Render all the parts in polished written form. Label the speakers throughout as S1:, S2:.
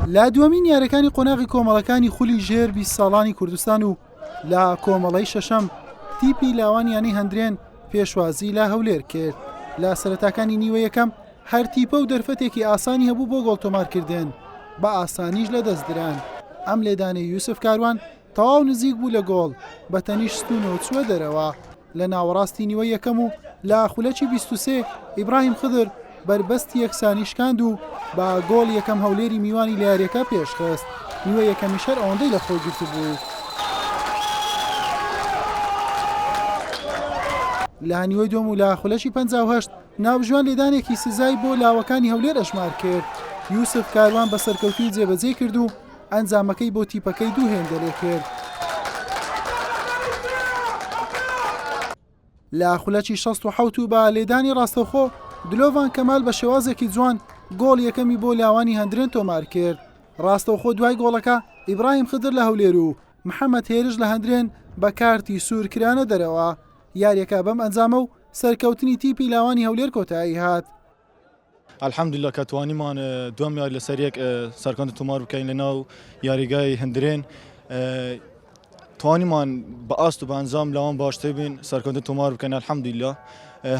S1: لا دووەمین یاریەکانی قۆناغی کۆمەڵەکانی خولی ژێر 20 ساڵانی کوردستان و لا کۆمەڵەی شەشەم تیپی لاوانیانەی هەندرێن پێشوازی لا هەولێر کرد. لا سەرەتاکانی نیوە یەکەم هەر تیپە و دەرفەتێکی ئاسانی هەبوو بۆ گۆڵ تۆمارکردن بە ئاسانیش لە دەستدران. ئەم لێدانەی یوسف کاروان تەواو نزیک بوو لە گۆڵ بە تەنیش ستونەوە چووە دەرەوە لە ناوەڕاستی نیوە یەکەم و لا خولەکی 23 ئیبراهیم خضر بربەستی یەکسانی شکاند و با گۆڵ یەکەم هەولێری میوانی لە یاریەکە پێشخست. نیوە یەکەمی شەر ئەوەندەی لە خۆ گرت بوو. لە نیوەی دوم و لە خولەکی 58 ناوژوان لێدانێکی سزای بۆ لاوەکانی هەولێر ئەشمار کرد. یوسف کاروان بە سەرکەوتوی جێبەجێ کرد و ئەنجامەکەی بۆ تیپەکەی دوو هێندە لێ کرد. لە خولەکی 67 و بە لێدانی ڕاستەوخۆ دلۆڤان کەمال بە شێوازێکی جوان گۆڵ یەکەمی بۆ لاوانی هەندرێن تۆمار کرد. ڕاستەوخۆ دوای گۆڵەکە ئیبراهیم خضر لە هەولێر و محەممەد هێرش لە هەندرێن بە کارتی سوور کرانە دەرەوە. یاریەکە بەم ئەنجامە و سەرکەوتنی تیپی لاوانی هەولێر کۆتایی هات.
S2: الحمدلله کە توانیمان دوم یاری لەسەر یەک سەرکەوتن تۆمار بکەین لەناو یاریگای هەندرێن. توانیمان بە ئاست و بە ئەنجام لاوان باشتر بین سەرکەوتن تۆمار بکەین. الحمدلله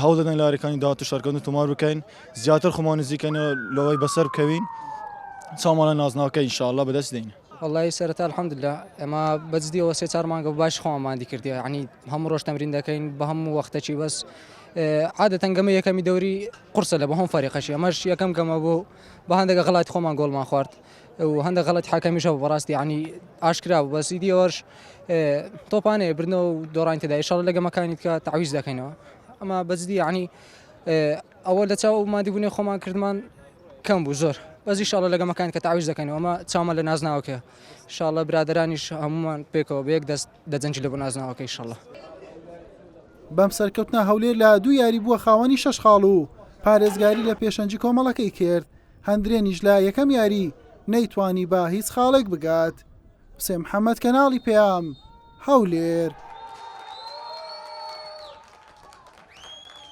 S2: هەوڵ دەدەین لە یاریەکانی داهاتوو سەرکەوتن تۆمار بکەین، زیاتر خۆمان نزیکەینەوە لەوەی بەسەر بکەوین چاومان لە نازناوەکە ئینشاءالله بەدەست دێین.
S3: والله سەرەتا الحەمدولله ئێمە بەجددیەوە 3-4 مانگە باش خۆماندی کردی، یعنی هەموو ڕۆژ تەمرین دەکەین بە هەموو وەختەکی بەس عادەتەن گەمە یەکەمی دەوری قورسە لە بە هەم فەریقەشی ئەمەش یەکەم گەمە بوو بە هەندێک غەڵاتی خۆمان گۆڵمان خوارد و هەندێک غەڵەتی حاکەمیشە بەڕاستی یعنی ئاشکرا بوو بەس ئیدیەوەش تۆپانەیە برنەوە و دۆڕانی تێدا ئینشاڵڵا لە گەمەکانی دیکە تعویز دەکەینەوە. ئەمە بەجددی یعنی ئەوە لە چاو مادیبوونی خۆمان کردمان کەم بوو زۆر، بەس ئینشاڵڵا لە گەمەکانی کە تعویز دەکەینەوە ئەمە چاومە لە نازناوەکە ئینشاڵڵا برادەرانیش هەمومان پێکەوە بە یەک دەست دەجەنجی لە بۆ نازناوەکە ئینشاڵڵا.
S1: بەم سەرکەوتنە هەولێر لە دوو یاری بووە خاوەنی 6 خاڵ و پارێزگاری لە پێشەنجی کۆمەڵەکەی کرد. هەندرێنیش لە یەکەم یاری نەیتوانی بە هیچ خاڵێک بگات. حوسێن محەممەد کەناڵی پێام هەولێر.